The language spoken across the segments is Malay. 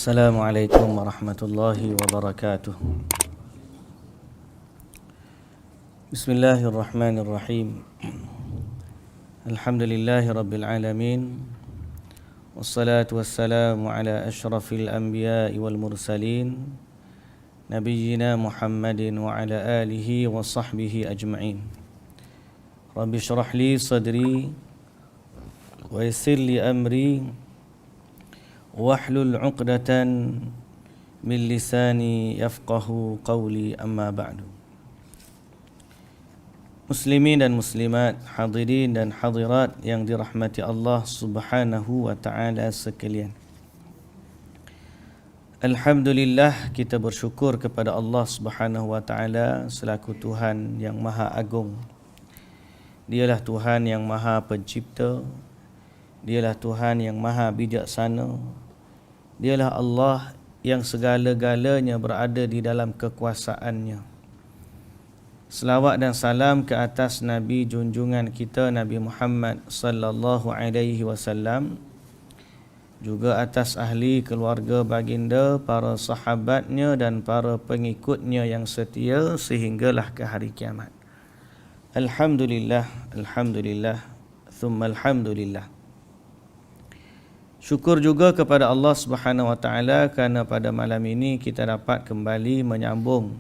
Assalamualaikum warahmatullahi wabarakatuh. Bismillahirrahmanirrahim. Alhamdulillahi rabbil alamin. Wassalatu wassalamu ala ashrafil anbiya'i wal mursalin, nabiyyina Muhammadin wa ala alihi wa sahbihi ajma'in. Rabbi shrah li sadri wa yassir li amri wahlul 'uqdatan min lisani yafqahu qawli, amma ba'du. Muslimin dan muslimat, hadirin dan hadirat yang dirahmati Allah Subhanahu wa taala sekalian. Alhamdulillah, kita bersyukur kepada Allah Subhanahu wa taala selaku Tuhan yang Maha Agung. Dialah Tuhan yang Maha Pencipta. Dialah Tuhan yang Maha Bijaksana. Dialah Allah yang segala-galanya berada di dalam kekuasaannya. Selawat dan salam ke atas Nabi junjungan kita Nabi Muhammad sallallahu alaihi wasallam, juga atas ahli keluarga baginda, para sahabatnya dan para pengikutnya yang setia sehinggalah ke hari kiamat. Alhamdulillah, alhamdulillah, thumma alhamdulillah. Syukur juga kepada Allah Subhanahu wa taala kerana pada malam ini kita dapat kembali menyambung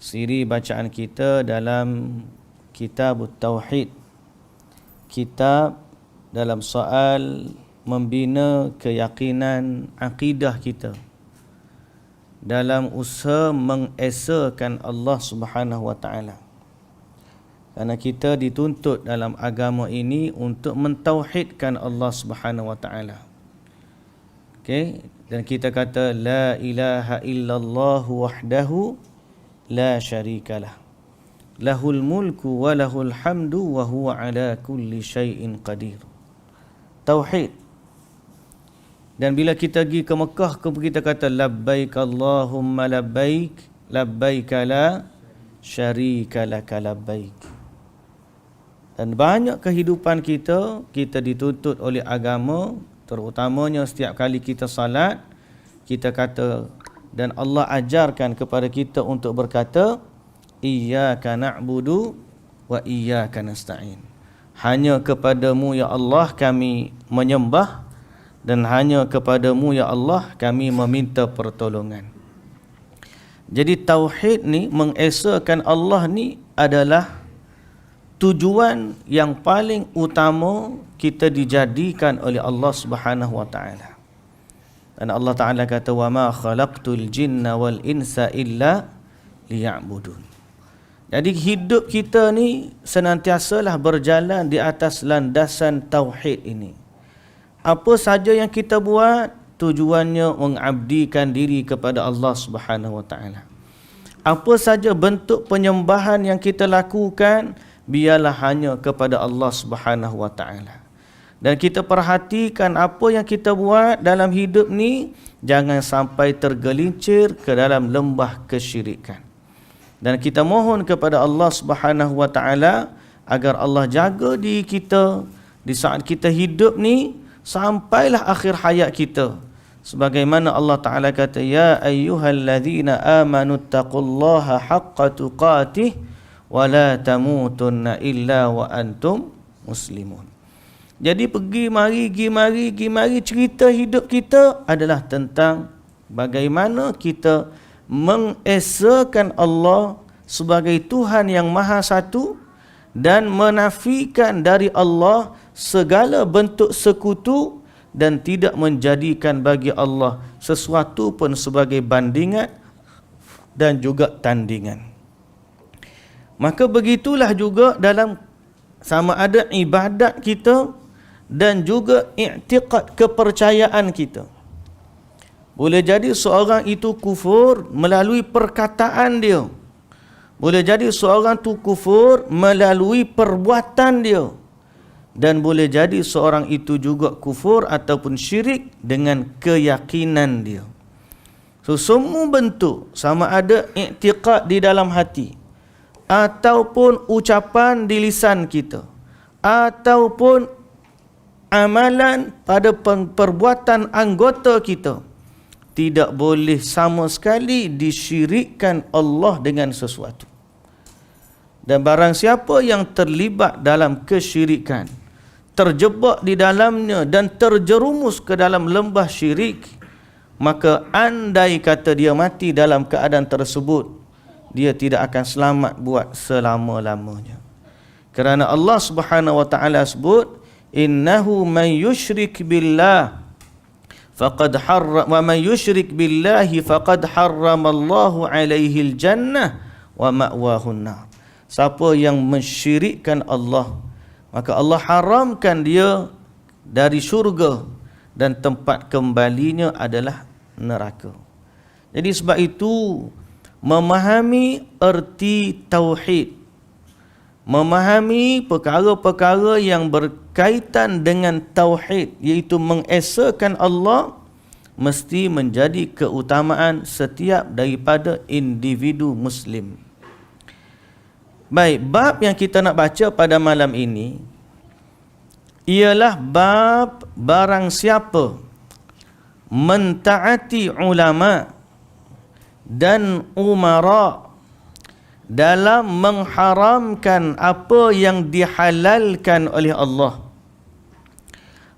siri bacaan kita dalam Kitab Tauhid. Kitab dalam soal membina keyakinan akidah kita dalam usaha mengesakan Allah Subhanahu wa taala. Kerana kita dituntut dalam agama ini untuk mentauhidkan Allah Subhanahu wa taala. Okey, dan kita kata la ilaha illallah wahdahu la syarikalah. Lahul mulku wa lahul hamdu wa huwa ala kulli syai'in qadir. Tauhid. Dan bila kita pergi ke Mekah, kita kata labbaik Allahumma labbaik, labbaik la syarika laka labbaik. Dan banyak kehidupan kita dituntut oleh agama, terutamanya setiap kali kita salat, kita kata, dan Allah ajarkan kepada kita untuk berkata, iyyaka na'budu wa iyyaka nasta'in. Hanya kepadamu ya Allah kami menyembah, dan hanya kepadamu ya Allah kami meminta pertolongan. Jadi tauhid ni, mengesakan Allah ni adalah tujuan yang paling utama kita dijadikan oleh Allah Subhanahu wa taala. Dan Allah Taala kata wa ma khalaqtul jinna wal insa illa liya'budun. Jadi hidup kita ni senantiasalah berjalan di atas landasan tauhid ini. Apa saja yang kita buat tujuannya mengabdikan diri kepada Allah Subhanahu wa taala. Apa saja bentuk penyembahan yang kita lakukan, biarlah hanya kepada Allah Subhanahu wa taala. Dan kita perhatikan apa yang kita buat dalam hidup ni, jangan sampai tergelincir ke dalam lembah kesyirikan. Dan kita mohon kepada Allah Subhanahu wa taala agar Allah jaga diri kita di saat kita hidup ni sampailah akhir hayat kita. Sebagaimana Allah Taala kata, ya ayyuhallazina amanu taqullaha haqqa tuqatih wa la tamutunna illa wa antum muslimun. Jadi pergi mari cerita hidup kita adalah tentang bagaimana kita mengesakan Allah sebagai Tuhan yang Maha Satu dan menafikan dari Allah segala bentuk sekutu dan tidak menjadikan bagi Allah sesuatu pun sebagai bandingan dan juga tandingan. Maka begitulah juga dalam sama ada ibadat kita dan juga i'tiqad kepercayaan kita. Boleh jadi seorang itu kufur melalui perkataan dia. Boleh jadi seorang itu kufur melalui perbuatan dia. Dan boleh jadi seorang itu juga kufur ataupun syirik dengan keyakinan dia. So semua bentuk, sama ada i'tiqad di dalam hati, ataupun ucapan di lisan kita, ataupun amalan pada perbuatan anggota kita, tidak boleh sama sekali disyirikkan Allah dengan sesuatu. Dan barang siapa yang terlibat dalam kesyirikan, terjebak di dalamnya dan terjerumus ke dalam lembah syirik, maka andai kata dia mati dalam keadaan tersebut, dia tidak akan selamat buat selama-lamanya. Kerana Allah Subhanahu wa taala sebut, innahu man yusyrik billah faqad harram wa man yusyrik billahi faqad harramallahu alaihi aljannah wa ma'wahu an-nar. Siapa yang mensyirikkan Allah, maka Allah haramkan dia dari syurga dan tempat kembalinya adalah neraka. Jadi sebab itu memahami erti tauhid, memahami perkara-perkara yang berkaitan dengan tauhid, iaitu mengesakan Allah, mesti menjadi keutamaan setiap daripada individu Muslim. Baik, bab yang kita nak baca pada malam ini ialah bab barang siapa mentaati ulama dan umara dalam mengharamkan apa yang dihalalkan oleh Allah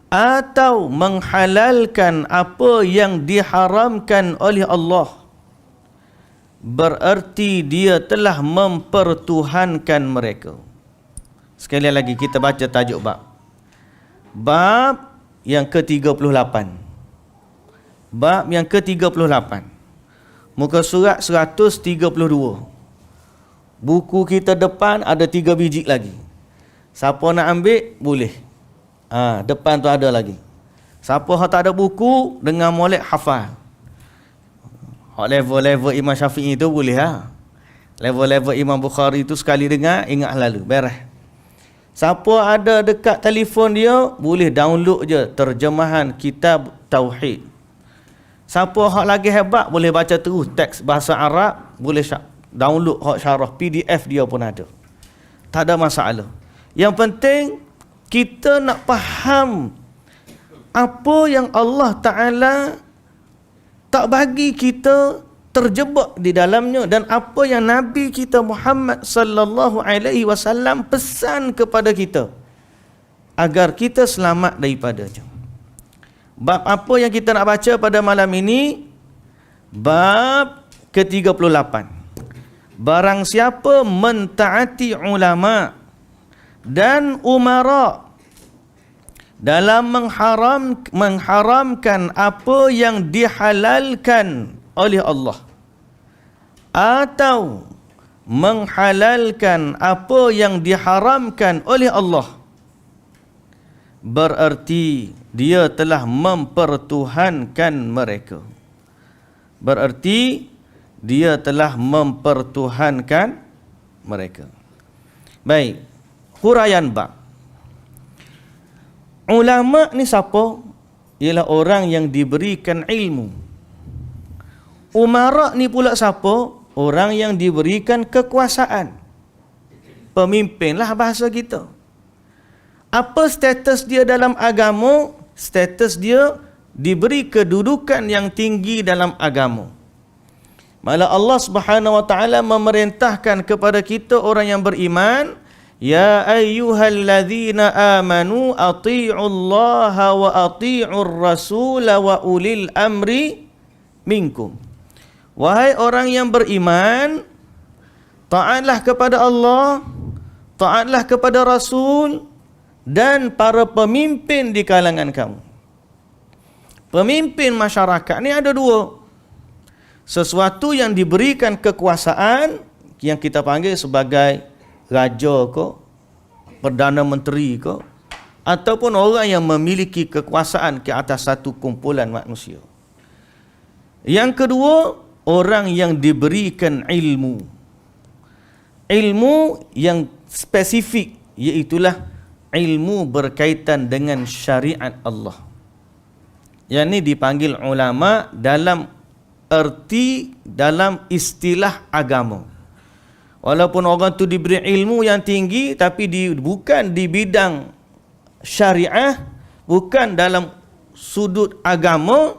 atau menghalalkan apa yang diharamkan oleh Allah, bererti dia telah mempertuhankan mereka. Sekali lagi kita baca tajuk bab. Bab yang ke-38. Bab yang ke-38. Muka surat 132. Buku kita depan ada 3 biji lagi. Siapa nak ambil boleh. Depan tu ada lagi. Siapa yang tak ada buku dengan molek hafal. Level-level Imam Syafi'i tu boleh Level-level Imam Bukhari tu sekali dengar ingat lalu, beres. Siapa ada dekat telefon dia boleh download je terjemahan kitab tauhid. Siapa hak lagi hebat boleh baca terus teks bahasa Arab, boleh download hak syarah PDF dia pun ada. Tak ada masalah. Yang penting kita nak faham apa yang Allah Ta'ala tak bagi kita terjebak di dalamnya, dan apa yang Nabi kita Muhammad sallallahu alaihi wasallam pesan kepada kita agar kita selamat daripadanya. Bab apa yang kita nak baca pada malam ini? Bab ke-38. Barang siapa mentaati ulama dan umara dalam mengharamkan apa yang dihalalkan oleh Allah atau menghalalkan apa yang diharamkan oleh Allah, bererti dia telah mempertuhankan mereka. Bererti dia telah mempertuhankan mereka. Baik, huraian bab. Ulama ni siapa? Ialah orang yang diberikan ilmu. Umara ni pula siapa? Orang yang diberikan kekuasaan. Pemimpin lah bahasa kita. Apa status dia dalam agama? Status dia diberi kedudukan yang tinggi dalam agama. Malah Allah Subhanahu wa taala memerintahkan kepada kita orang yang beriman, ya ayyuhalladzina amanu athi'ullaha wa athi'ur rasula wa ulil amri minkum. Wahai orang yang beriman, taatlah kepada Allah, taatlah kepada Rasul dan para pemimpin di kalangan kamu. Pemimpin masyarakat ni ada dua. Sesuatu yang diberikan kekuasaan yang kita panggil sebagai raja ke, perdana menteri ke, ataupun orang yang memiliki kekuasaan ke atas satu kumpulan manusia. Yang kedua, orang yang diberikan ilmu. Ilmu yang spesifik, iaitulah ilmu berkaitan dengan syariat Allah. Yang ini dipanggil ulama dalam erti, dalam istilah agama. Walaupun orang tu diberi ilmu yang tinggi, tapi bukan di bidang syariah, bukan dalam sudut agama,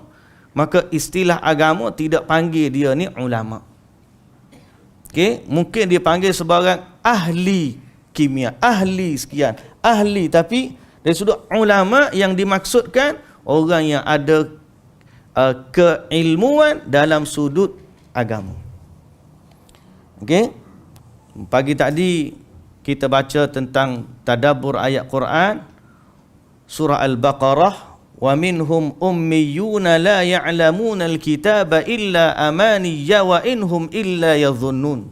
maka istilah agama tidak panggil dia ni ulama. Okey, mungkin dia panggil sebarang ahli kimia, ahli sekian, ahli, tapi dari sudut ulama yang dimaksudkan orang yang ada keilmuan dalam sudut agama. Okey. Pagi tadi kita baca tentang tadabbur ayat Quran surah Al-Baqarah, wa minhum ummiyuna la ya'lamuna al-kitaba illa amaniya wa inhum illa yadhunnun.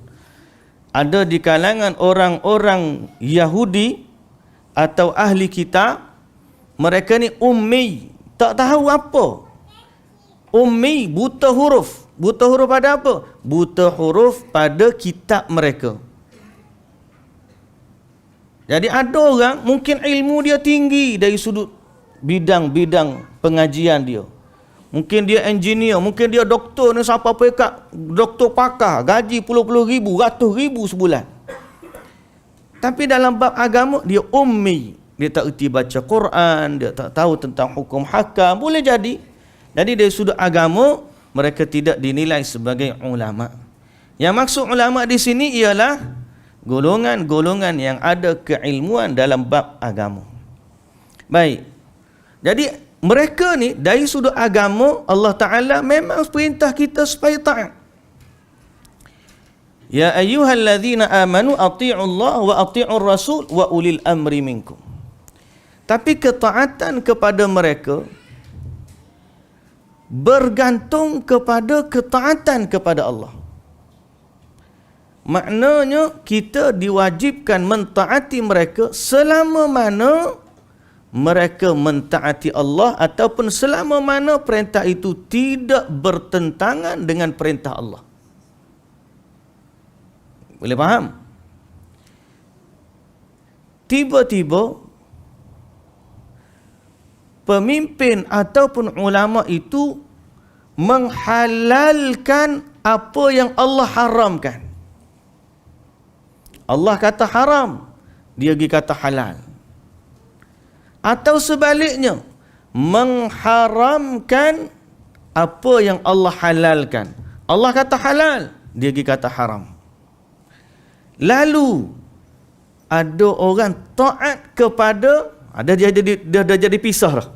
Ada di kalangan orang-orang Yahudi atau ahli kitab, mereka ni ummi, tak tahu apa. Ummi, buta huruf. Buta huruf pada apa? Buta huruf pada kitab mereka. Jadi ada orang mungkin ilmu dia tinggi dari sudut bidang-bidang pengajian dia. Mungkin dia engineer, mungkin dia doktor ni siapa pekat, doktor pakar, gaji puluh-puluh ribu, ratus ribu sebulan. Tapi dalam bab agama dia ummi, dia tak erti baca Quran, dia tak tahu tentang hukum hakam, boleh jadi. Jadi dari sudut agama mereka tidak dinilai sebagai ulama. Yang maksud ulama di sini ialah golongan-golongan yang ada keilmuan dalam bab agama. Baik. Jadi mereka ni dari sudut agama Allah Ta'ala memang perintah kita supaya taat. Ya ayyuhallazina amanu ati'ullaha wa ati'ur rasul wa ulil amri minkum. Tapi ketaatan kepada mereka bergantung kepada ketaatan kepada Allah. Maknanya kita diwajibkan mentaati mereka selama mana mereka mentaati Allah ataupun selama mana perintah itu tidak bertentangan dengan perintah Allah. Boleh faham? Tiba-tiba pemimpin ataupun ulama itu menghalalkan apa yang Allah haramkan. Allah kata haram, dia pergi kata halal. Atau sebaliknya, mengharamkan apa yang Allah halalkan. Allah kata halal, dia pergi kata haram. Lalu ada orang taat kepada, dia dah jadi pisah dah.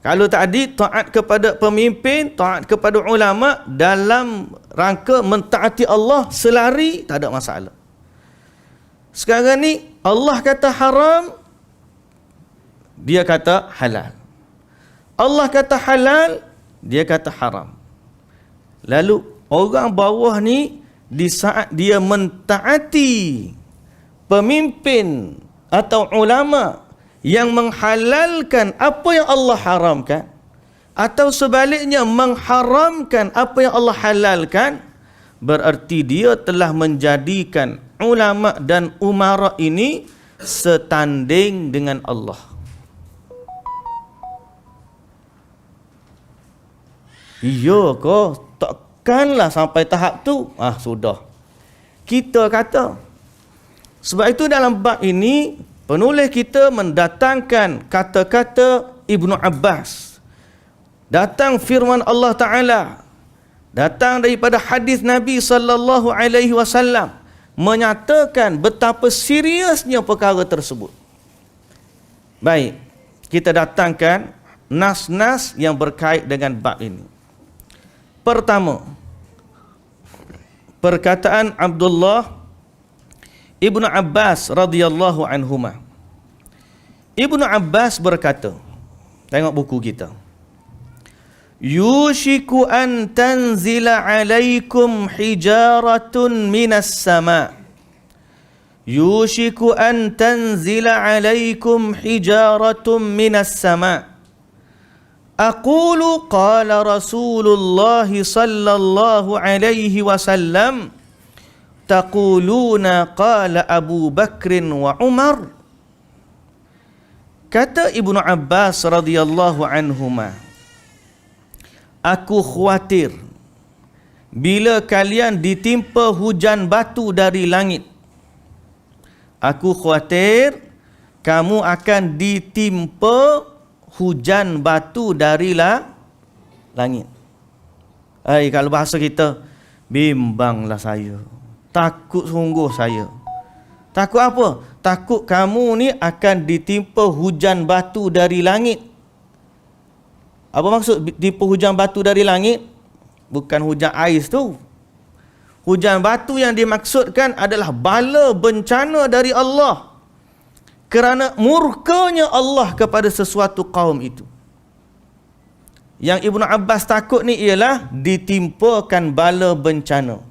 Kalau tadi taat kepada pemimpin, taat kepada ulama dalam rangka mentaati Allah selari, tak ada masalah. Sekarang ni Allah kata haram, dia kata halal. Allah kata halal, dia kata haram. Lalu orang bawah ni di saat dia mentaati pemimpin atau ulama yang menghalalkan apa yang Allah haramkan atau sebaliknya mengharamkan apa yang Allah halalkan, berarti dia telah menjadikan ulama dan umara ini setanding dengan Allah. Iya ke? Takkanlah sampai tahap tu. Sudah. Kita kata. Sebab itu dalam bab ini penulis kita mendatangkan kata-kata Ibnu Abbas. Datang firman Allah Ta'ala. Datang daripada hadis Nabi sallallahu alaihi wasallam menyatakan betapa seriusnya perkara tersebut. Baik, kita datangkan nas-nas yang berkait dengan bab ini. Pertama, perkataan Abdullah Ibnu Abbas radhiyallahu anhuma. Ibnu Abbas berkata, tengok buku kita. Yushiku an tanzila alaikum hijaratun minas sama. Yushiku an tanzila alaikum hijaratun minas sama. Aqulu qala Rasulullah sallallahu alaihi wasallam taquluna qala Abu Bakr wa Umar. Kata Ibnu Abbas radhiyallahu anhuma, aku khawatir bila kalian ditimpa hujan batu dari langit. Aku khawatir kamu akan ditimpa hujan batu dari langit. Kalau bahasa kita, bimbanglah saya. Takut sungguh saya. Takut apa? Takut kamu ni akan ditimpa hujan batu dari langit. Apa maksud ditimpa hujan batu dari langit? Bukan hujan ais tu. Hujan batu yang dimaksudkan adalah bala bencana dari Allah. Kerana murkanya Allah kepada sesuatu kaum itu. Yang Ibnu Abbas takut ni ialah ditimpakan bala bencana.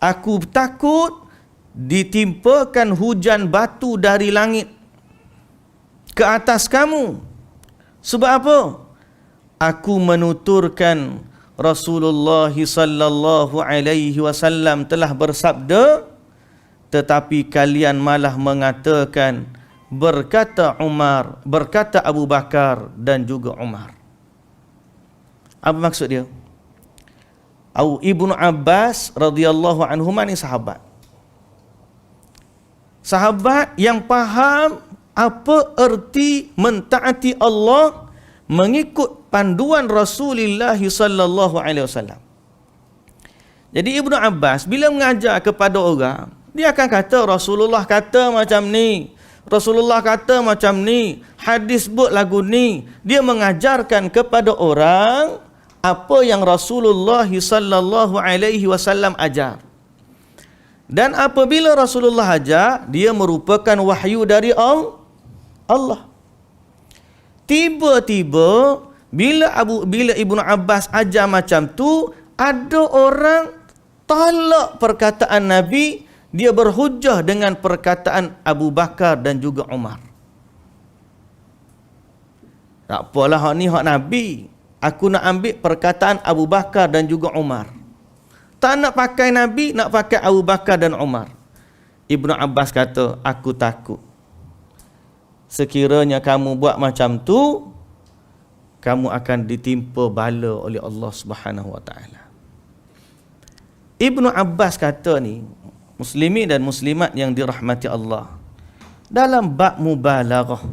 Aku takut ditimpakan hujan batu dari langit ke atas kamu. Sebab apa? Aku menuturkan Rasulullah sallallahu alaihi wasallam telah bersabda, tetapi kalian malah mengatakan, berkata Abu Bakar dan juga Umar. Apa maksud dia? Ibnu Abbas radhiyallahu anhuma ni sahabat. Sahabat yang faham apa erti mentaati Allah, mengikut panduan Rasulullah sallallahu alaihi wasallam. Jadi Ibnu Abbas bila mengajar kepada orang, dia akan kata Rasulullah kata macam ni, Rasulullah kata macam ni, hadis sebut lagu ni. Dia mengajarkan kepada orang apa yang Rasulullah sallallahu alaihi wasallam ajar. Dan apabila Rasulullah ajar, dia merupakan wahyu dari Allah. Tiba-tiba bila Ibnu Abbas ajar macam tu, ada orang tolak perkataan Nabi, dia berhujah dengan perkataan Abu Bakar dan juga Umar. Tak apalah, hak ni hak Nabi. Aku nak ambil perkataan Abu Bakar dan juga Umar. Tak nak pakai Nabi, nak pakai Abu Bakar dan Umar. Ibnu Abbas kata, aku takut sekiranya kamu buat macam tu, kamu akan ditimpa bala oleh Allah Subhanahu wa taala. Ibnu Abbas kata ni, muslimin dan muslimat yang dirahmati Allah, dalam bab mubalaghah.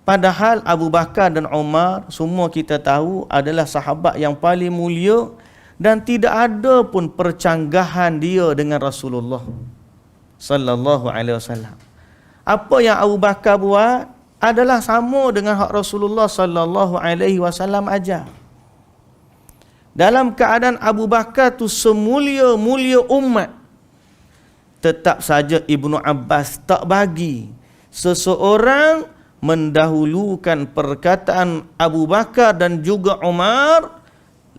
Padahal Abu Bakar dan Umar, semua kita tahu adalah sahabat yang paling mulia dan tidak ada pun percanggahan dia dengan Rasulullah sallallahu alaihi wasallam. Apa yang Abu Bakar buat adalah sama dengan hak Rasulullah sallallahu alaihi wasallam ajar. Dalam keadaan Abu Bakar tu semulia-mulia umat, tetap saja Ibnu Abbas tak bagi seseorang mendahulukan perkataan Abu Bakar dan juga Umar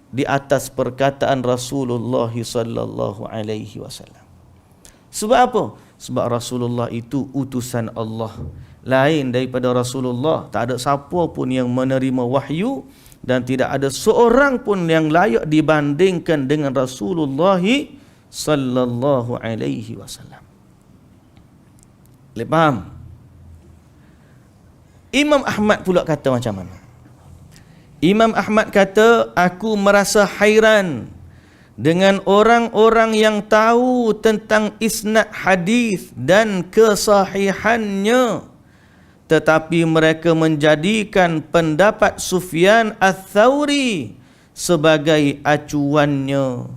di atas perkataan Rasulullah sallallahu alaihi wasallam. Sebab apa? Sebab Rasulullah itu utusan Allah. Lain daripada Rasulullah, tak ada siapa pun yang menerima wahyu dan tidak ada seorang pun yang layak dibandingkan dengan Rasulullah sallallahu alaihi wasallam. Boleh faham? Imam Ahmad pula kata macam mana? Imam Ahmad kata, aku merasa hairan dengan orang-orang yang tahu tentang isnad hadis dan kesahihannya, tetapi mereka menjadikan pendapat Sufyan Ats-Tsauri sebagai acuannya.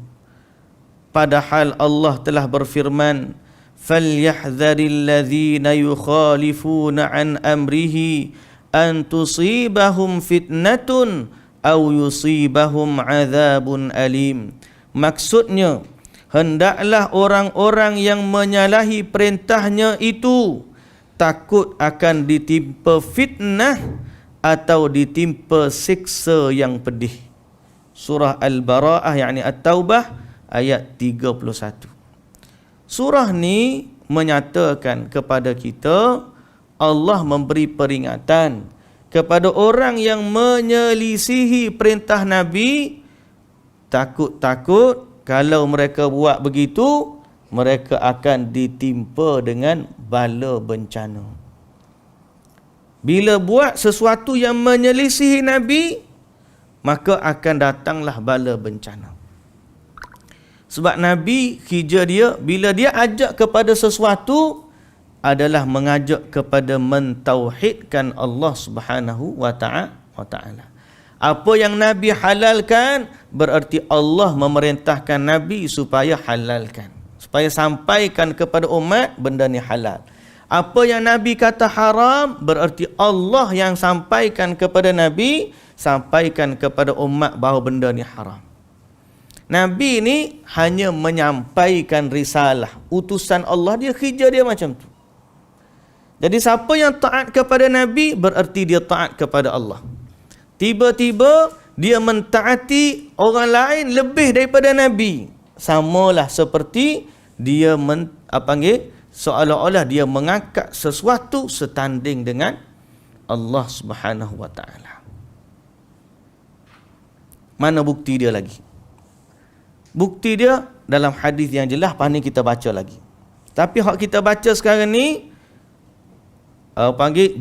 Padahal Allah telah berfirman, فَلْيَحْذَرِ الَّذِينَ يُخَالِفُونَ عَنْ أَمْرِهِ أَنْ تُصِيبَهُمْ فِتْنَةٌ أَوْ يُصِيبَهُمْ عَذَابٌ أَلِيمٌ. Maksudnya, hendaklah orang-orang yang menyalahi perintahnya itu takut akan ditimpa fitnah atau ditimpa siksa yang pedih. Surah Al-Bara'ah, yakni At-Taubah ayat 31. Surah ni menyatakan kepada kita, Allah memberi peringatan kepada orang yang menyelisihi perintah Nabi. Takut-takut kalau mereka buat begitu, mereka akan ditimpa dengan bala bencana. Bila buat sesuatu yang menyelisihi Nabi, maka akan datanglah bala bencana. Sebab Nabi kerja dia, bila dia ajak kepada sesuatu, adalah mengajak kepada mentauhidkan Allah Subhanahu wa ta'ala. Apa yang Nabi halalkan, berarti Allah memerintahkan Nabi supaya halalkan. Supaya sampaikan kepada umat benda ni halal. Apa yang Nabi kata haram, berarti Allah yang sampaikan kepada Nabi, sampaikan kepada umat bahawa benda ni haram. Nabi ni hanya menyampaikan risalah. Utusan Allah, dia kerja dia macam tu. Jadi siapa yang taat kepada Nabi, berarti dia taat kepada Allah. Tiba-tiba dia mentaati orang lain lebih daripada Nabi, samalah seperti dia seolah-olah dia mengangkat sesuatu setanding dengan Allah Subhanahu wa taala. Mana bukti dia lagi? Bukti dia dalam hadis yang jelas, ni kita baca lagi. Tapi hak kita baca sekarang ni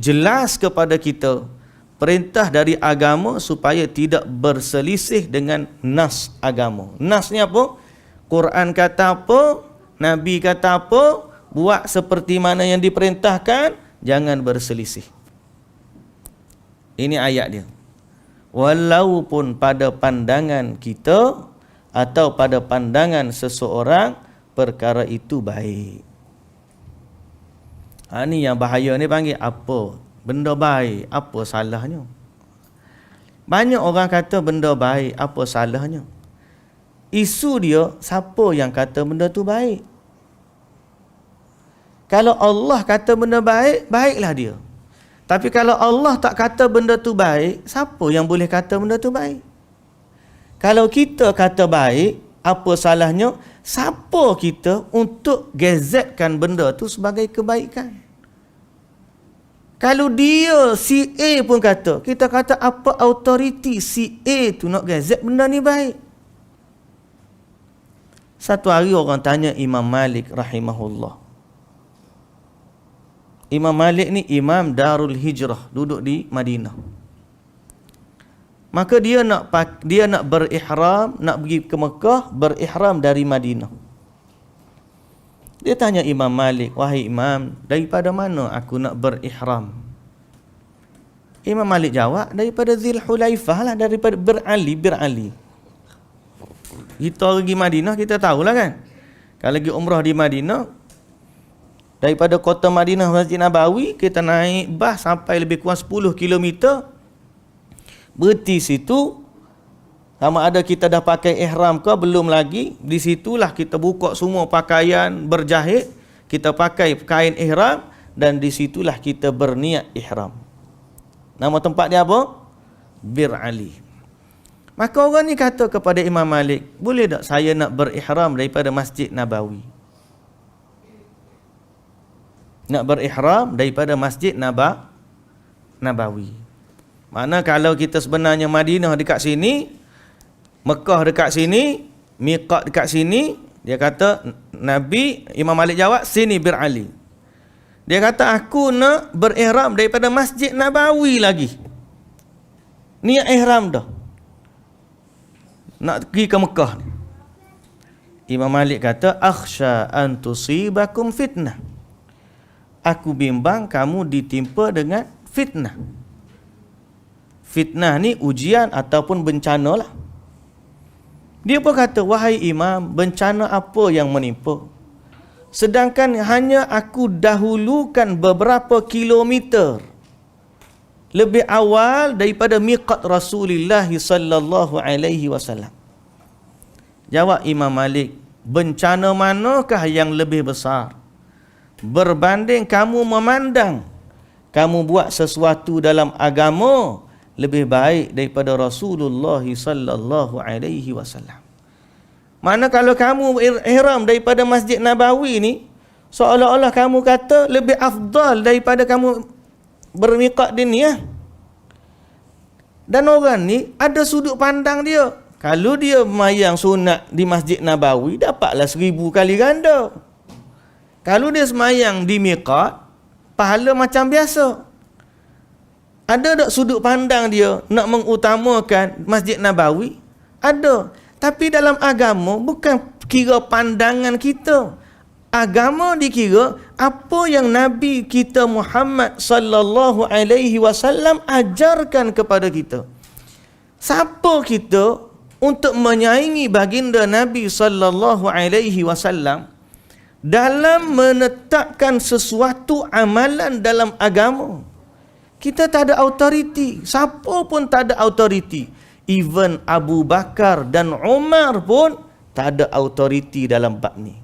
jelas kepada kita perintah dari agama supaya tidak berselisih dengan nas agama. Nas ni apa? Quran kata apa, Nabi kata apa, buat seperti mana yang diperintahkan, jangan berselisih. Ini ayat dia. Walaupun pada pandangan kita atau pada pandangan seseorang perkara itu baik. Ni yang bahaya ni, panggil apa? Benda baik, apa salahnya? Banyak orang kata benda baik, apa salahnya? Isu dia, siapa yang kata benda tu baik? Kalau Allah kata benda baik, baiklah dia. Tapi kalau Allah tak kata benda tu baik, siapa yang boleh kata benda tu baik? Kalau kita kata baik, apa salahnya? Siapa kita untuk gazetkan benda tu sebagai kebaikan? Kalau dia si A pun kata, kita kata apa autoriti si A tu nak gazet benda ni baik? Satu hari orang tanya Imam Malik rahimahullah. Imam Malik ni imam Darul Hijrah, duduk di Madinah. Maka dia nak berihram, nak pergi ke Mekah, berihram dari Madinah. Dia tanya Imam Malik, wahai Imam, daripada mana aku nak berihram? Imam Malik jawab, daripada Zil Hulaifah lah, daripada Bir-Ali. Kita pergi Madinah, kita tahulah kan. Kalau pergi umrah di Madinah, daripada kota Madinah Masjid Nabawi, kita naik bas sampai lebih kurang 10 km. Berhenti situ, sama ada kita dah pakai ihram ke belum lagi. Di situlah kita buka semua pakaian berjahit, kita pakai kain ihram, dan di situlah kita berniat ihram. Nama tempat dia apa? Bir-Ali. Maka orang ni kata kepada Imam Malik, boleh tak saya nak berihram daripada Masjid Nabawi? Nak berihram daripada Masjid Nabawi. Mana kalau kita sebenarnya Madinah dekat sini, Mekah dekat sini, miqat dekat sini, dia kata Nabi, Imam Malik jawab, sini Bir-Ali. Dia kata aku nak berihram daripada Masjid Nabawi lagi. Niat ihram dah. Nak pergi ke Mekah ni. Imam Malik kata, akhsha an tusibakum fitnah. Aku bimbang kamu ditimpa dengan fitnah. Fitnah ni ujian ataupun bencana lah. Dia pun kata, wahai Imam, bencana apa yang menimpa? Sedangkan hanya aku dahulukan beberapa kilometer lebih awal daripada miqat Rasulullah sallallahu alaihi wasallam. Jawab Imam Malik, bencana manakah yang lebih besar berbanding kamu memandang kamu buat sesuatu dalam agama lebih baik daripada Rasulullah sallallahu alaihi wasallam? Mana kalau kamu ihram daripada Masjid Nabawi ni, seolah-olah kamu kata lebih afdal daripada kamu bermiqat di ni. Dan orang ni ada sudut pandang dia. Kalau dia mayang sunat di Masjid Nabawi, dapatlah 1000 kali ganda. Kalau dia semayang di miqat, pahala macam biasa. Ada tak sudut pandang dia nak mengutamakan Masjid Nabawi? Ada. Tapi dalam agama bukan kira pandangan kita. Agama dikira apa yang Nabi kita Muhammad sallallahu alaihi wasallam ajarkan kepada kita. Siapa kita untuk menyaingi baginda Nabi sallallahu alaihi wasallam dalam menetapkan sesuatu amalan dalam agama? Kita tak ada autoriti. Siapa pun tak ada autoriti. Even Abu Bakar dan Umar pun tak ada autoriti dalam bab ni.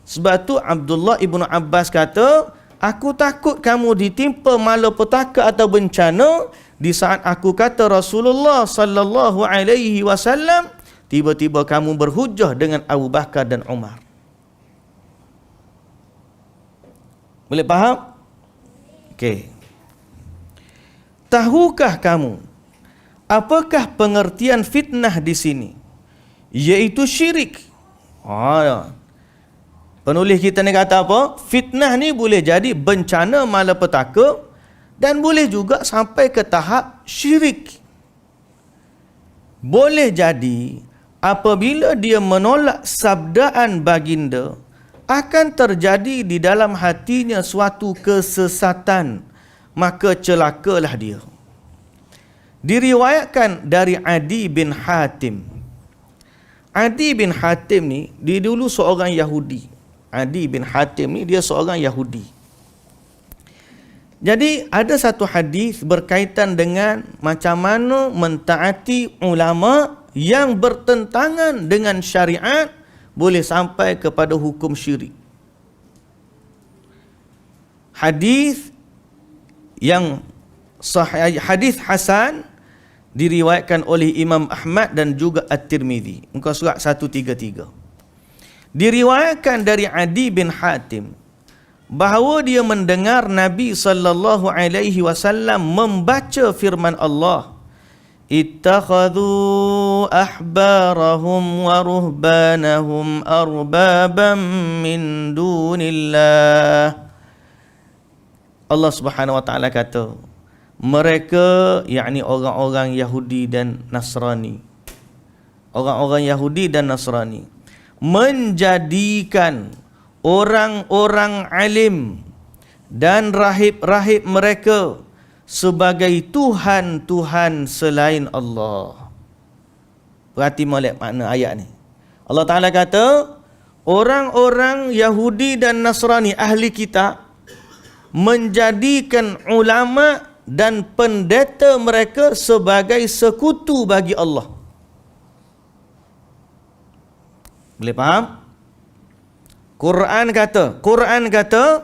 Sebab tu Abdullah ibnu Abbas kata, aku takut kamu ditimpa malapetaka atau bencana di saat aku kata Rasulullah sallallahu alaihi wasallam, tiba-tiba kamu berhujah dengan Abu Bakar dan Umar. Boleh faham? Okey. Tahukah kamu apakah pengertian fitnah di sini? Iaitu syirik. Penulis kita ni kata apa? Fitnah ni boleh jadi bencana malapetaka dan boleh juga sampai ke tahap syirik. Boleh jadi apabila dia menolak sabdaan baginda, akan terjadi di dalam hatinya suatu kesesatan, maka celakalah dia. Diriwayatkan dari Adi bin Hatim. Adi bin Hatim ni, dia dulu seorang Yahudi. Adi bin Hatim ni dia seorang Yahudi. Jadi ada satu hadis berkaitan dengan macam mana mentaati ulama yang bertentangan dengan syariat boleh sampai kepada hukum syirik. Hadis yang sahih, hadis hasan, diriwayatkan oleh Imam Ahmad dan juga At-Tirmizi, muka surat 133. Diriwayatkan dari Adi bin Hatim bahawa dia mendengar Nabi sallallahu alaihi wasallam membaca firman Allah, ittakhadhu ahbarahum wa ruhbanahum arbaban min dunillah. Allah Subhanahu wa taala kata, mereka, yakni orang-orang Yahudi dan Nasrani, orang-orang Yahudi dan Nasrani menjadikan orang-orang alim dan rahib-rahib mereka sebagai Tuhan-Tuhan selain Allah. Perhati molek makna ayat ni. Allah Ta'ala kata, orang-orang Yahudi dan Nasrani ahli kitab menjadikan ulama dan pendeta mereka sebagai sekutu bagi Allah. Boleh faham? Quran kata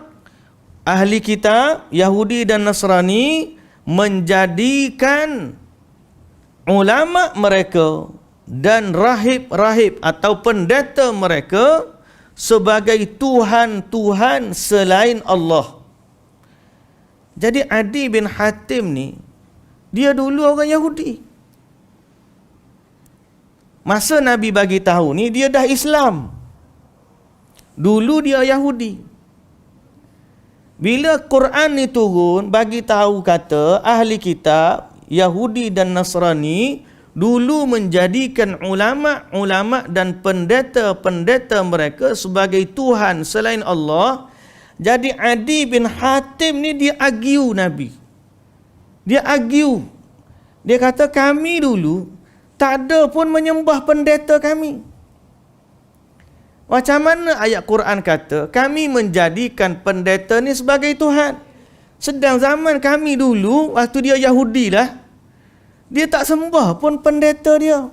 ahli kitab Yahudi dan Nasrani menjadikan ulama mereka dan rahib-rahib atau pendeta mereka sebagai Tuhan-Tuhan selain Allah. Jadi Adi bin Hatim ni, dia dulu orang Yahudi. Masa Nabi bagi tahu ni, dia dah Islam. Dulu dia Yahudi. Bila Quran ni turun, bagi tahu kata ahli kitab Yahudi dan Nasrani dulu menjadikan ulama-ulama dan pendeta-pendeta mereka sebagai Tuhan selain Allah. Jadi Adi bin Hatim ni dia argue Nabi. Dia argue. Dia kata kami dulu tak ada pun menyembah pendeta kami. Macam mana ayat Quran kata kami menjadikan pendeta ni sebagai Tuhan? Sedang zaman kami dulu, waktu dia Yahudi lah, dia tak sembah pun pendeta dia.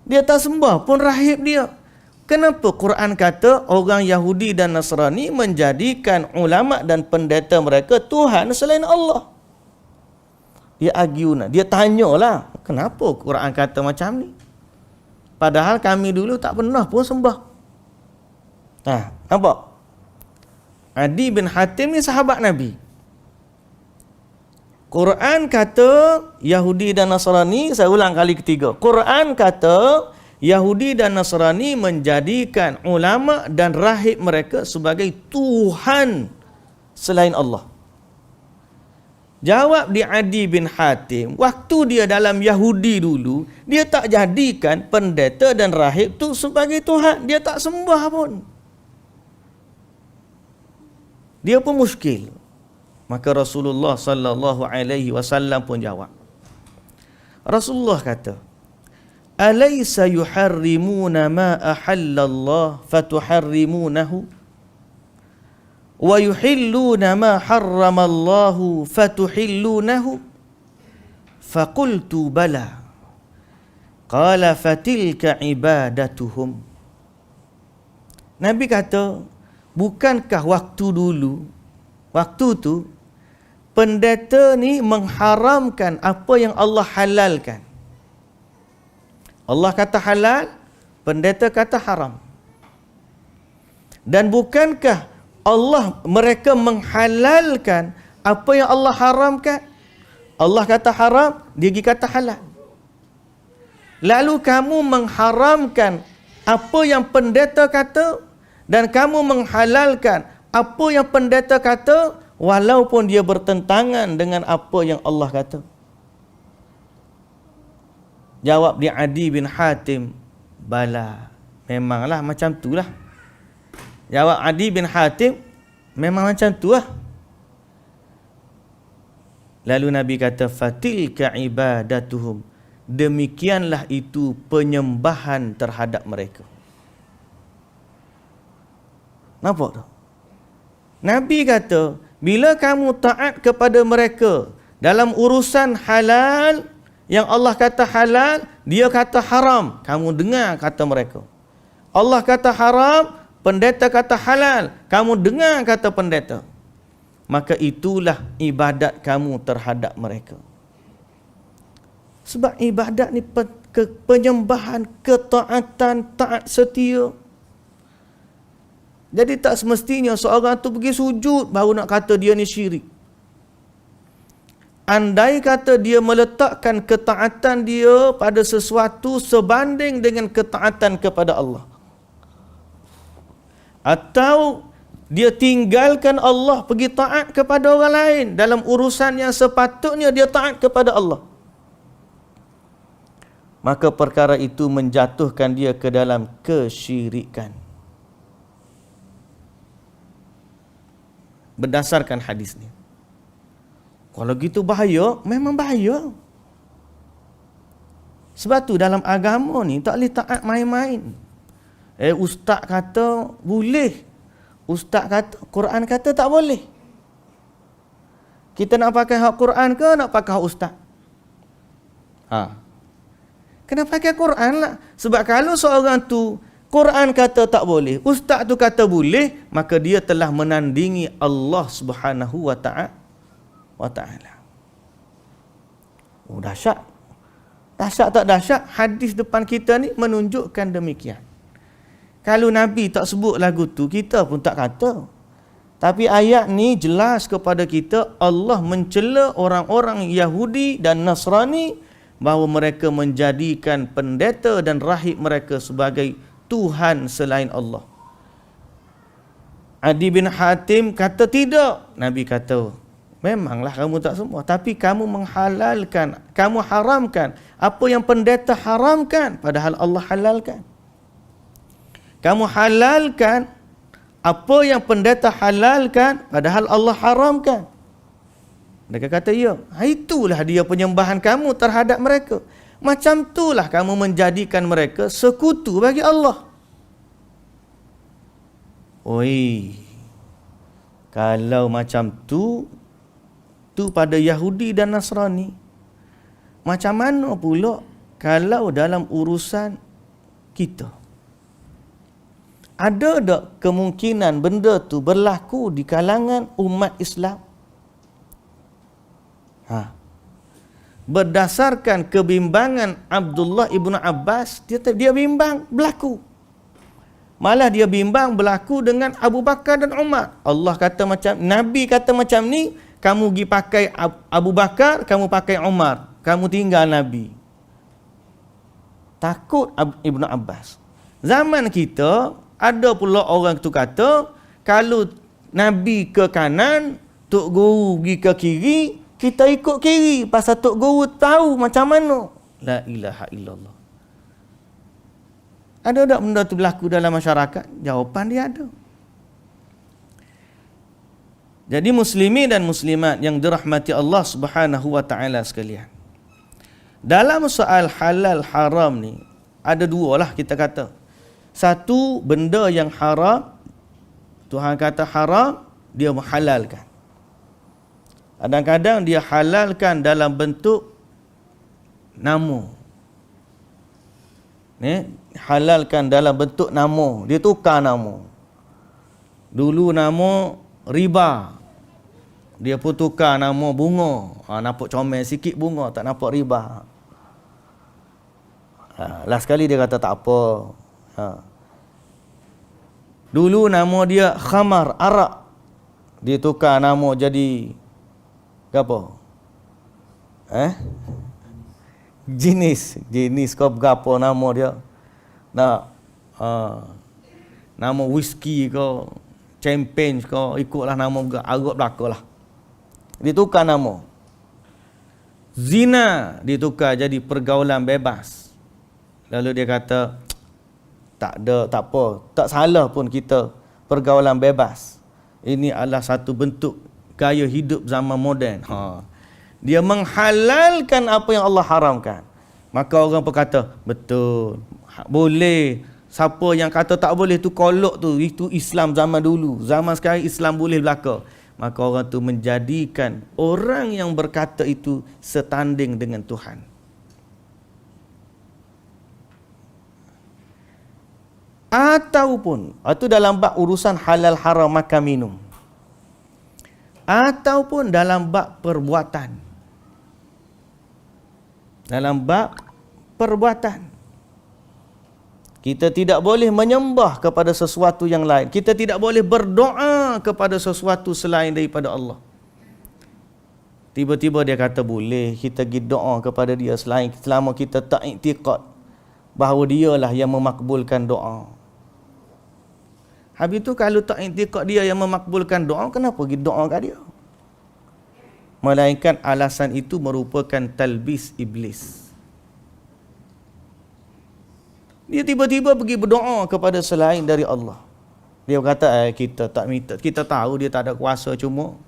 Dia tak sembah pun rahib dia. Kenapa Quran kata orang Yahudi dan Nasrani menjadikan ulama dan pendeta mereka Tuhan selain Allah? Dia argue, dia tanyalah, kenapa Quran kata macam ni? Padahal kami dulu tak pernah pun sembah. Nampak? Adi bin Hatim ni sahabat Nabi. Quran kata Yahudi dan Nasrani, saya ulang kali ketiga. Quran kata Yahudi dan Nasrani menjadikan ulama dan rahib mereka sebagai Tuhan selain Allah. Jawab di Adi bin Hatim, waktu dia dalam Yahudi dulu, dia tak jadikan pendeta dan rahib tu sebagai Tuhan. Dia tak sembah pun. Dia pun muskil. Maka Rasulullah sallallahu alaihi wasallam pun jawab. Rasulullah kata, alaysa yuharrimuna ma ahallallah fatuharrimunahu wa yuhilluna ma harramallahu fatuhillunahu faqultu bala qala fatilka ibadatuhum. Nabi kata, bukankah waktu tu pendeta ni mengharamkan apa yang Allah halalkan. Allah kata halal, pendeta kata haram. Dan bukankah mereka menghalalkan apa yang Allah haramkan? Allah kata haram, dia pergi kata halal. Lalu kamu mengharamkan apa yang pendeta kata dan kamu menghalalkan apa yang pendeta kata walaupun dia bertentangan dengan apa yang Allah kata. Jawab dia Adi bin Hatim, bala, memanglah macam itulah. Jawab Adi bin Hatim, memang macam itulah. Lalu Nabi kata, fatilka ibadatuhum, demikianlah itu penyembahan terhadap mereka. Nampak tak? Nabi kata, bila kamu taat kepada mereka dalam urusan halal, yang Allah kata halal, dia kata haram, kamu dengar kata mereka. Allah kata haram, pendeta kata halal, kamu dengar kata pendeta. Maka itulah ibadat kamu terhadap mereka. Sebab ibadat ni penyembahan, ketaatan, taat setia. Jadi tak semestinya seorang tu pergi sujud baru nak kata dia ni syirik. Andai kata dia meletakkan ketaatan dia pada sesuatu sebanding dengan ketaatan kepada Allah, atau dia tinggalkan Allah pergi taat kepada orang lain dalam urusan yang sepatutnya dia taat kepada Allah, maka perkara itu menjatuhkan dia ke dalam kesyirikan. Berdasarkan hadis ni. Kalau gitu bahaya, memang bahaya. Sebab tu dalam agama ni tak boleh taat main-main. Ustaz kata boleh, ustaz kata, Quran kata tak boleh. Kita nak pakai hak Quran ke nak pakai hak ustaz? Kena pakai Quran lah. Sebab kalau seorang tu Quran kata tak boleh, ustaz tu kata boleh, maka dia telah menandingi Allah Subhanahu wa ta'ala. Oh, dahsyat. Dahsyat tak dahsyat? Hadis depan kita ni menunjukkan demikian. Kalau Nabi tak sebut lagu tu, kita pun tak kata. Tapi ayat ni jelas kepada kita Allah mencela orang-orang Yahudi dan Nasrani bahawa mereka menjadikan pendeta dan rahib mereka sebagai Tuhan selain Allah. Adi bin Hatim kata tidak. Nabi kata, memanglah kamu tak semua, tapi kamu menghalalkan, kamu haramkan apa yang pendeta haramkan padahal Allah halalkan. Kamu halalkan apa yang pendeta halalkan padahal Allah haramkan. Mereka kata ya. Itulah dia penyembahan kamu terhadap mereka. Macam itulah kamu menjadikan mereka sekutu bagi Allah. Oi, kalau macam tu pada Yahudi dan Nasrani, macam mana pula kalau dalam urusan kita? Ada tak kemungkinan benda tu berlaku di kalangan umat Islam? Berdasarkan kebimbangan Abdullah ibnu Abbas, dia bimbang berlaku. Malah dia bimbang berlaku dengan Abu Bakar dan Umar. Allah kata macam, Nabi kata macam ni, kamu pergi pakai Abu Bakar, kamu pakai Umar, kamu tinggal Nabi. Takut Ibnu Abbas. Zaman kita ada pula orang tu kata, kalau Nabi ke kanan, Tok Guru pergi ke kiri, kita ikut kiri pasal Tok Guru tahu macam mana. La ilaha illallah. Ada tak benda tu berlaku dalam masyarakat? Jawapan dia ada. Jadi muslimin dan muslimat yang dirahmati Allah Subhanahu wa taala sekalian, dalam soal halal haram ni, ada dua lah kita kata. Satu, benda yang haram, Tuhan kata haram, dia menghalalkan. Kadang-kadang dia halalkan dalam bentuk nama. Halalkan dalam bentuk nama. Dia tukar nama. Dulu nama riba, dia pun tukar nama bunga. Nampak comel sikit bunga, tak nampak riba. Last sekali dia kata tak apa. Dulu nama dia khamar, arak. Dia tukar nama jadi apa? Jenis kau berapa nama dia? Nama whisky kau, champagne kau, ikutlah nama Arab belakalah. Dia tukar nama. Zina ditukar jadi pergaulan bebas. Lalu dia kata tak apa, tak salah pun kita pergaulan bebas. Ini adalah satu bentuk gaya hidup zaman moden. Dia menghalalkan apa yang Allah haramkan. Maka orang pun kata, betul, boleh. Siapa yang kata tak boleh tu kolok tu, itu Islam zaman dulu. Zaman sekarang Islam boleh belaka. Maka orang tu menjadikan orang yang berkata itu setanding dengan Tuhan. Ataupun, itu dalam bab urusan halal haram makan minum. Ataupun dalam bab perbuatan. Dalam bab perbuatan, kita tidak boleh menyembah kepada sesuatu yang lain. Kita tidak boleh berdoa kepada sesuatu selain daripada Allah. Tiba-tiba dia kata boleh kita pergi doa kepada dia selain, selama kita tak iktiqad bahawa dialah yang memakbulkan doa. Habis tu kalau tak iktiqad dia yang memakbulkan doa, kenapa pergi doa kat dia? Melainkan alasan itu merupakan talbis iblis. Dia tiba-tiba pergi berdoa kepada selain dari Allah. Dia kata kita tak minta, kita tahu dia tak ada kuasa, cuma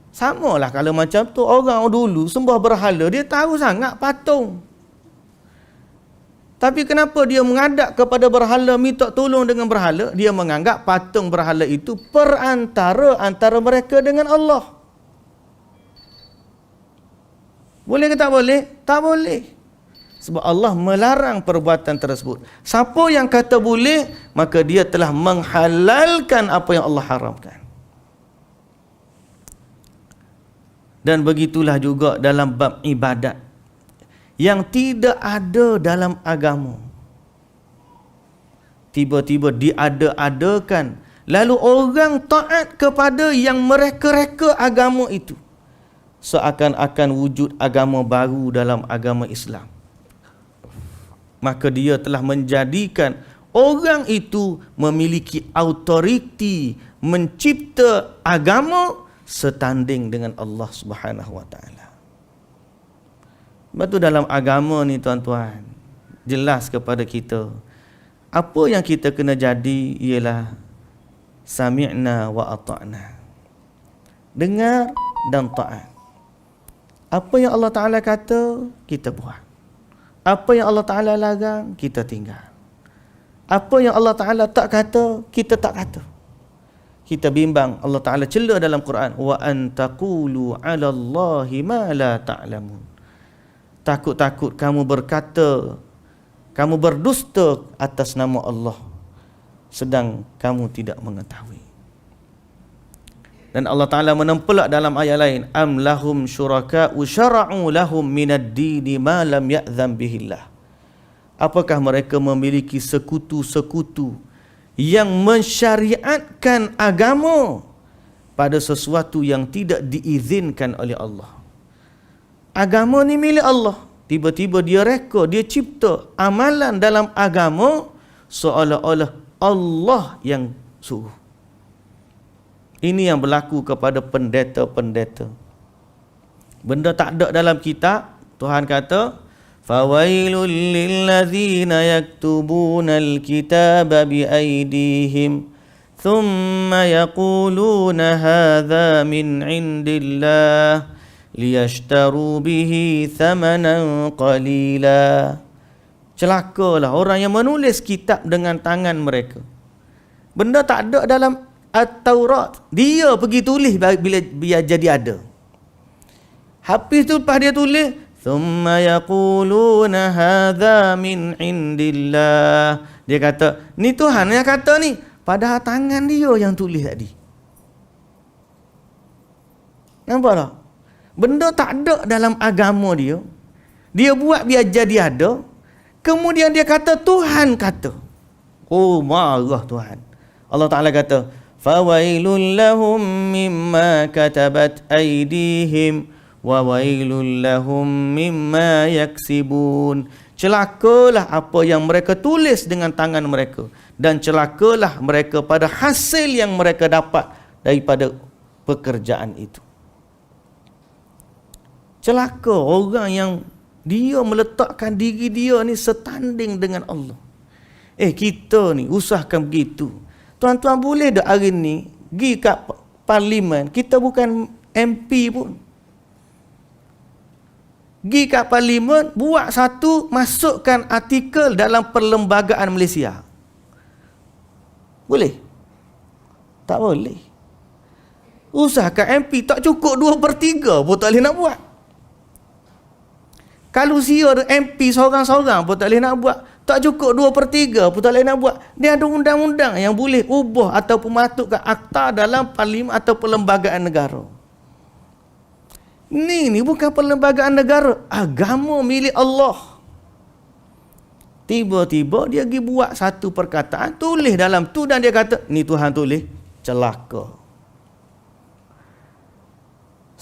samalah kalau macam tu orang dulu sembah berhala, dia tahu sangat patung. Tapi kenapa dia menghadap kepada berhala, minta tolong dengan berhala? Dia menganggap patung berhala itu perantara antara mereka dengan Allah. Boleh ke tak boleh? Tak boleh. Sebab Allah melarang perbuatan tersebut. Siapa yang kata boleh, maka dia telah menghalalkan apa yang Allah haramkan. Dan begitulah juga dalam bab ibadat yang tidak ada dalam agama. Tiba-tiba diada-adakan, lalu orang taat kepada yang mereka-reka agama itu. Seakan-akan wujud agama baru dalam agama Islam. Maka dia telah menjadikan orang itu memiliki autoriti mencipta agama setanding dengan Allah Subhanahu wa taala. Sebab tu dalam agama ni tuan-tuan, jelas kepada kita apa yang kita kena jadi ialah sami'na wa ata'na. Dengar dan taat. Apa yang Allah Ta'ala kata, kita buat. Apa yang Allah Ta'ala larang, kita tinggal. Apa yang Allah Ta'ala tak kata, kita tak kata. Kita bimbang, Allah Ta'ala cela dalam Quran, wa an taqulu 'ala Allahi ma la ta'lamun. Takut-takut kamu berkata, kamu berdusta atas nama Allah sedang kamu tidak mengetahui. Dan Allah Ta'ala menempelak dalam ayat lain, am lahum syuraka'u syara'u lahum minad dini ma lam ya'zam bihillah. Apakah mereka memiliki sekutu-sekutu yang mensyariatkan agama pada sesuatu yang tidak diizinkan oleh Allah. Agama ni milik Allah. Tiba-tiba dia reka, dia cipta amalan dalam agama seolah-olah Allah yang suruh. Ini yang berlaku kepada pendeta-pendeta. Benda tak ada dalam kitab, Tuhan kata, fawailul lillazina yaktubuna alkitaba biaydihim thumma yaquluna hadha min indillah liyashtaru bihi thamanan qalila. Celakalah orang yang menulis kitab dengan tangan mereka. Benda tak ada dalam At-Taurat. Dia pergi tulis bila biar jadi ada. Habis tu lepas dia tulis, thumma yaquluna hadza min indillah. Dia kata, ni Tuhan yang kata ni. Padahal tangan dia yang tulis tadi. Nampak tak? Benda tak ada dalam agama dia. Dia buat biar jadi ada. Kemudian dia kata Tuhan kata. Oh, marah Tuhan. Allah Ta'ala kata, fawailul lahum mimma katabat aydihim wa wailul lahum mimma yaksibun. Celakalah apa yang mereka tulis dengan tangan mereka, dan celakalah mereka pada hasil yang mereka dapat daripada pekerjaan itu. Celaka orang yang dia meletakkan diri dia ni setanding dengan Allah. Kita ni usahakan begitu. Tuan-tuan boleh tak hari ni pergi kat parlimen, kita bukan MP pun. Pergi kat parlimen, buat satu, masukkan artikel dalam Perlembagaan Malaysia. Boleh? Tak boleh. Usahakan MP tak cukup 2/3 pun tak boleh nak buat. Kalau sia MP seorang-seorang pun tak boleh nak buat. Tak cukup 2/3 pun tak boleh nak buat. Dia ada undang-undang yang boleh ubah ataupun masukkan akta dalam parlimen atau perlembagaan negara. Ni bukan perlembagaan negara. Agama milik Allah. Tiba-tiba dia pergi buat satu perkataan, tulis dalam tu, dan dia kata, ni Tuhan tulis. Celaka.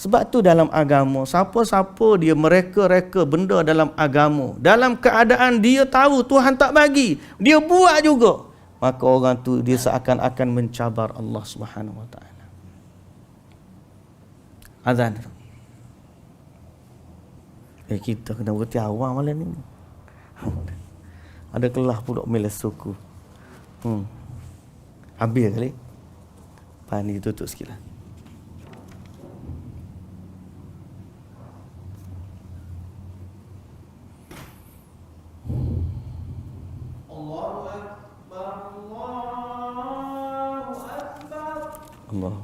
Sebab tu dalam agama, siapa-siapa dia mereka-reka benda dalam agama, dalam keadaan dia tahu Tuhan tak bagi, dia buat juga, maka orang tu dia seakan-akan mencabar Allah Subhanahu Wa Taala. Azan. Kita kena berhenti awal malam ni. Ada kelah pula milas suku. Habis kali. Pani tutup sikit lah. Allah.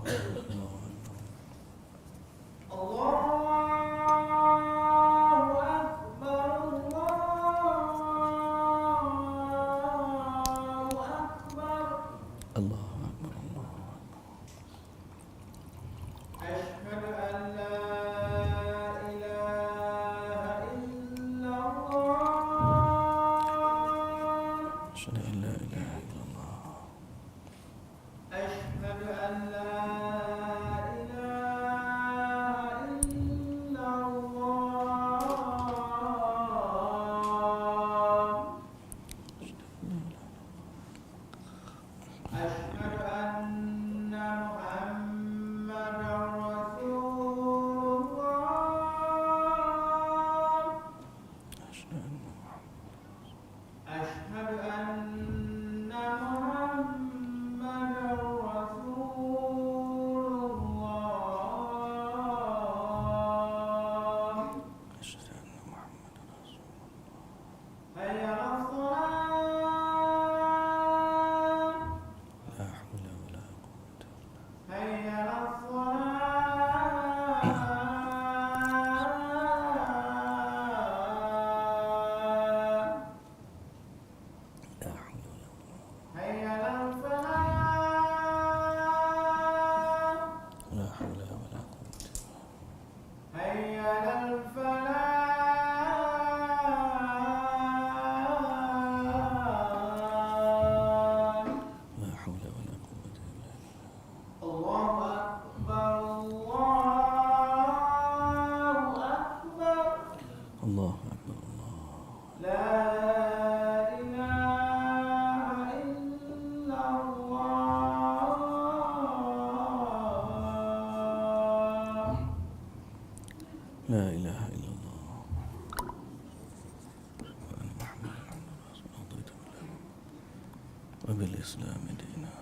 La ilaha illallah. Wa bil Islam dina.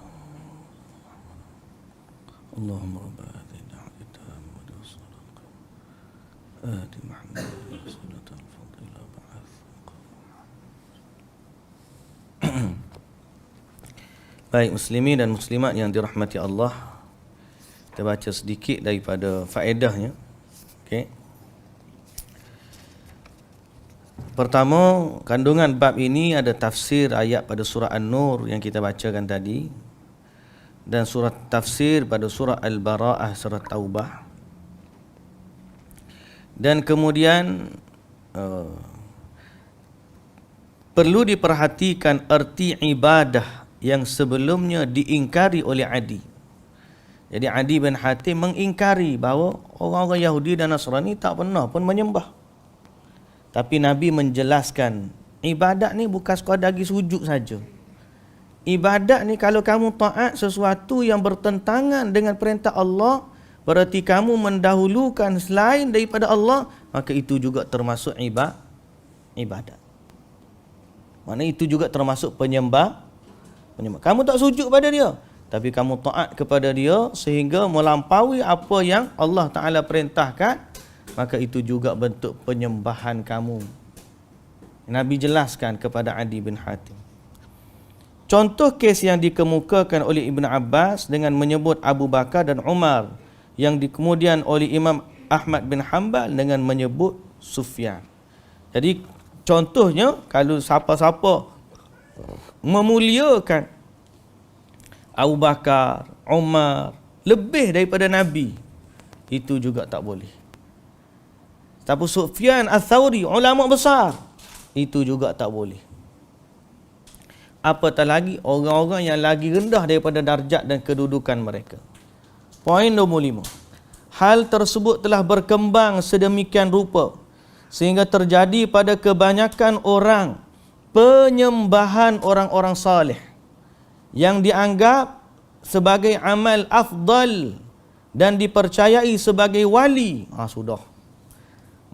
Allahumma rabb hadhihi ad-da'wati tammati was-salati ati Muhammad sallallahu al-fadila ba'ath. Baik muslimin dan muslimat yang dirahmati Allah, kita baca sedikit daripada faedahnya. Okey. Pertama, kandungan bab ini ada tafsir ayat pada surah An-Nur yang kita bacakan tadi, dan surat tafsir pada surah Al-Bara'ah, surah Taubah. Dan kemudian perlu diperhatikan erti ibadah yang sebelumnya diingkari oleh Adi. Jadi Adi bin Hatim mengingkari bahawa orang-orang Yahudi dan Nasrani tak pernah pun menyembah. Tapi Nabi menjelaskan, ibadat ni bukan sekadar pergi sujud saja. Ibadat ni kalau kamu taat sesuatu yang bertentangan dengan perintah Allah, berarti kamu mendahulukan selain daripada Allah, maka itu juga termasuk ibadat. Maknanya itu juga termasuk penyembah. Kamu tak sujud pada dia, tapi kamu taat kepada dia sehingga melampaui apa yang Allah Ta'ala perintahkan, maka itu juga bentuk penyembahan kamu. Nabi jelaskan kepada Adi bin Hatim. Contoh kes yang dikemukakan oleh Ibn Abbas dengan menyebut Abu Bakar dan Umar, yang kemudian oleh Imam Ahmad bin Hanbal dengan menyebut Sufyan. Jadi contohnya, kalau siapa-siapa memuliakan Abu Bakar, Umar lebih daripada Nabi, itu juga tak boleh. Tapi Sufyan Ats-Tsauri, ulama besar, itu juga tak boleh. Apatah lagi orang-orang yang lagi rendah daripada darjat dan kedudukan mereka. Poin nombor 5. Hal tersebut telah berkembang sedemikian rupa sehingga terjadi pada kebanyakan orang penyembahan orang-orang saleh yang dianggap sebagai amal afdal dan dipercayai sebagai wali. Sudah.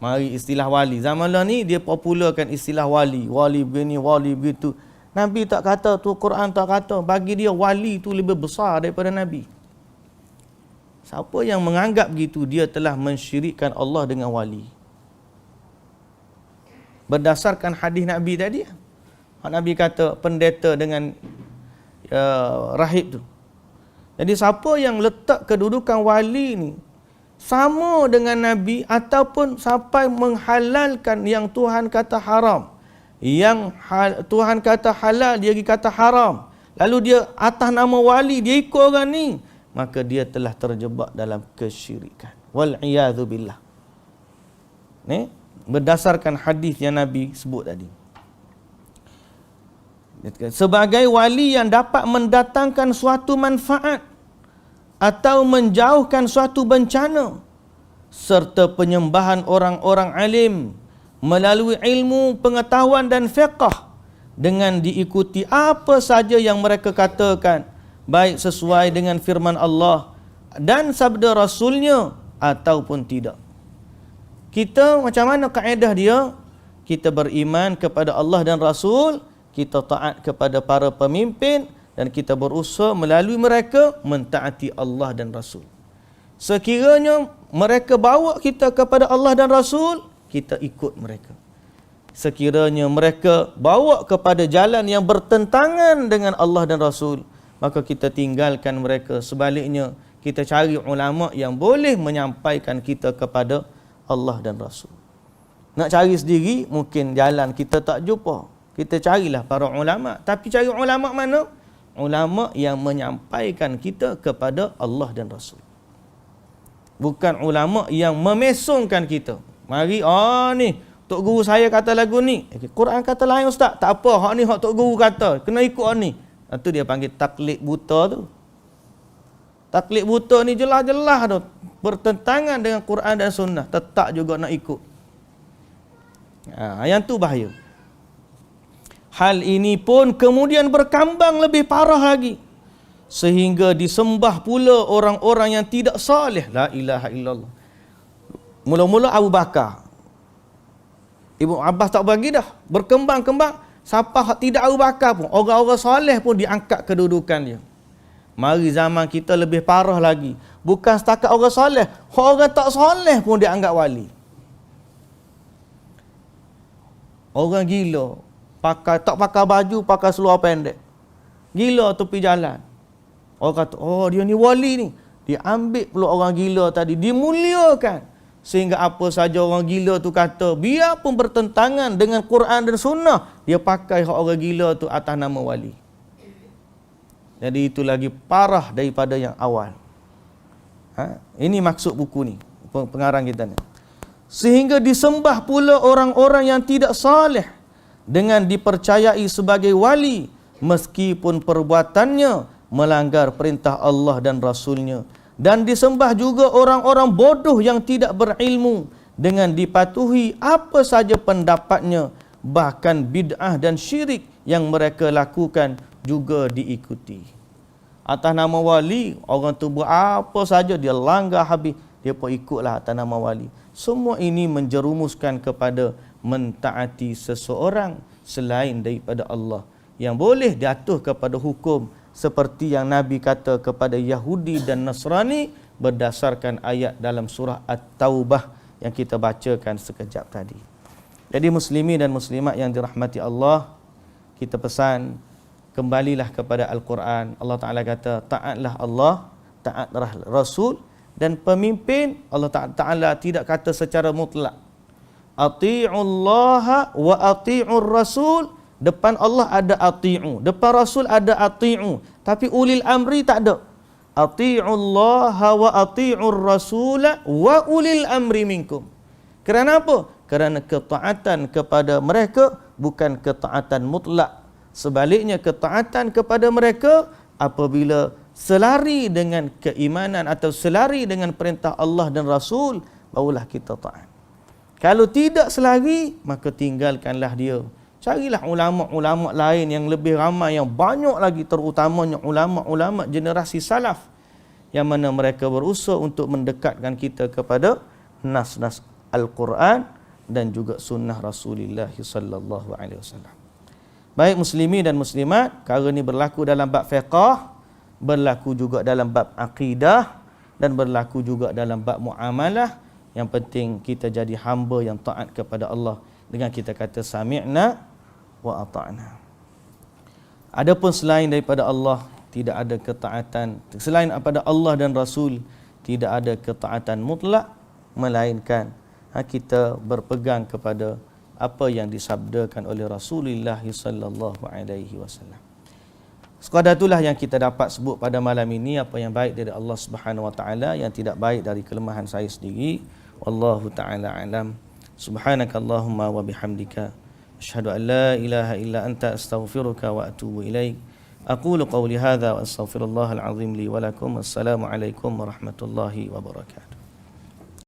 Mari istilah wali. Zaman lah ni dia popularkan istilah wali. Wali begini, wali begitu. Nabi tak kata tu, Quran tak kata. Bagi dia wali tu lebih besar daripada Nabi. Siapa yang menganggap begitu, dia telah mensyirikkan Allah dengan wali. Berdasarkan hadis Nabi tadi, Nabi kata pendeta dengan rahib tu. Jadi siapa yang letak kedudukan wali ni sama dengan Nabi, ataupun sampai menghalalkan yang Tuhan kata haram, yang Tuhan kata halal dia kata haram, lalu dia atas nama wali dia ikut orang ni, maka dia telah terjebak dalam kesyirikan. Wal'iyadzu billah. Ni berdasarkan hadis yang Nabi sebut tadi. Sebagai wali yang dapat mendatangkan suatu manfaat atau menjauhkan suatu bencana, serta penyembahan orang-orang alim melalui ilmu, pengetahuan dan fiqh dengan diikuti apa saja yang mereka katakan, baik sesuai dengan firman Allah dan sabda Rasulnya ataupun tidak. Kita macam mana kaedah dia? Kita beriman kepada Allah dan Rasul, kita taat kepada para pemimpin, dan kita berusaha melalui mereka mentaati Allah dan Rasul. Sekiranya mereka bawa kita kepada Allah dan Rasul, kita ikut mereka. Sekiranya mereka bawa kepada jalan yang bertentangan dengan Allah dan Rasul, maka kita tinggalkan mereka. Sebaliknya, kita cari ulama yang boleh menyampaikan kita kepada Allah dan Rasul. Nak cari sendiri, mungkin jalan kita tak jumpa. Kita carilah para ulama. Tapi cari ulama mana? Ulama yang menyampaikan kita kepada Allah dan Rasul. Bukan ulama yang memesongkan kita. Mari, ni, Tok Guru saya kata lagu ni. Quran kata lain ustaz. Tak apa, hak ni hak Tok Guru kata. Kena ikut hak ni. Itu dia panggil taklid buta tu. Taklid buta ni jelas-jelas tu bertentangan dengan Quran dan Sunnah. Tetap juga nak ikut. Yang tu bahaya. Hal ini pun kemudian berkembang lebih parah lagi, sehingga disembah pula orang-orang yang tidak saleh. La ilaha illallah. Mula-mula Abu Bakar, Ibnu Abbas tak bagi dah. Berkembang-kembang siapa tidak Abu Bakar pun, orang-orang saleh pun diangkat kedudukan dia. Mari zaman kita lebih parah lagi. Bukan setakat orang saleh, orang tak saleh pun dianggap wali. Orang gila, tak pakai baju, pakai seluar pendek. gila tepi jalan. Orang kata, oh dia ni wali ni. Dia ambil pula orang gila tadi, dimuliakan. Sehingga apa saja orang gila tu kata, biarpun bertentangan dengan Quran dan Sunnah, dia pakai orang gila tu atas nama wali. Jadi itu lagi parah daripada yang awal. Ini maksud buku ni, pengarang kita ni. Sehingga disembah pula orang-orang yang tidak saleh dengan dipercayai sebagai wali, meskipun perbuatannya melanggar perintah Allah dan Rasulnya. Dan disembah juga orang-orang bodoh yang tidak berilmu dengan dipatuhi apa saja pendapatnya, bahkan bid'ah dan syirik yang mereka lakukan juga diikuti. Atas nama wali, orang tu buat apa saja, dia langgar habis, dia pun ikutlah atas nama wali. Semua ini menjerumuskan kepada mentaati seseorang selain daripada Allah, yang boleh diatur kepada hukum seperti yang Nabi kata kepada Yahudi dan Nasrani berdasarkan ayat dalam surah At-Taubah yang kita bacakan sekejap tadi. Jadi muslimin dan muslimat yang dirahmati Allah, kita pesan, kembalilah kepada Al-Quran. Allah Ta'ala kata, taatlah Allah, taatlah Rasul, dan pemimpin. Allah Ta'ala tidak kata secara mutlak, ati'ullaha wa ati'ur rasul. Depan Allah ada ati'u, depan Rasul ada ati'u, tapi ulil amri tak ada. Ati'ullaha wa ati'ur rasula wa ulil amri minkum. Kerana apa? Kerana ketaatan kepada mereka bukan ketaatan mutlak. Sebaliknya, ketaatan kepada mereka apabila selari dengan keimanan atau selari dengan perintah Allah dan Rasul, barulah kita taat. Kalau tidak selari, maka tinggalkanlah dia. Carilah ulama-ulama lain yang lebih ramai, yang banyak lagi, terutamanya ulama-ulama generasi salaf, yang mana mereka berusaha untuk mendekatkan kita kepada nas-nas Al-Quran dan juga sunnah Rasulullah sallallahu alaihi wasallam. Baik muslimin dan muslimat, perkara ini berlaku dalam bab fiqh, berlaku juga dalam bab akidah, dan berlaku juga dalam bab muamalah. Yang penting kita jadi hamba yang taat kepada Allah dengan kita kata sami'na wa ata'na. Adapun selain daripada Allah, tidak ada ketaatan. Selain daripada Allah dan Rasul, tidak ada ketaatan mutlak, melainkan kita berpegang kepada apa yang disabdakan oleh Rasulullah sallallahu alaihi wasallam. Sekadar itulah yang kita dapat sebut pada malam ini. Apa yang baik dari Allah Subhanahu wa taala, yang tidak baik dari kelemahan saya sendiri. Wallahu taala alam. Subhanakallahumma wa bihamdika asyhadu an la ilaha illa anta astaghfiruka wa atubu ilaik. Aqulu qawli hadza wa astaghfirullahal azim li wa lakum. Assalamu alaikum warahmatullahi wabarakatuh.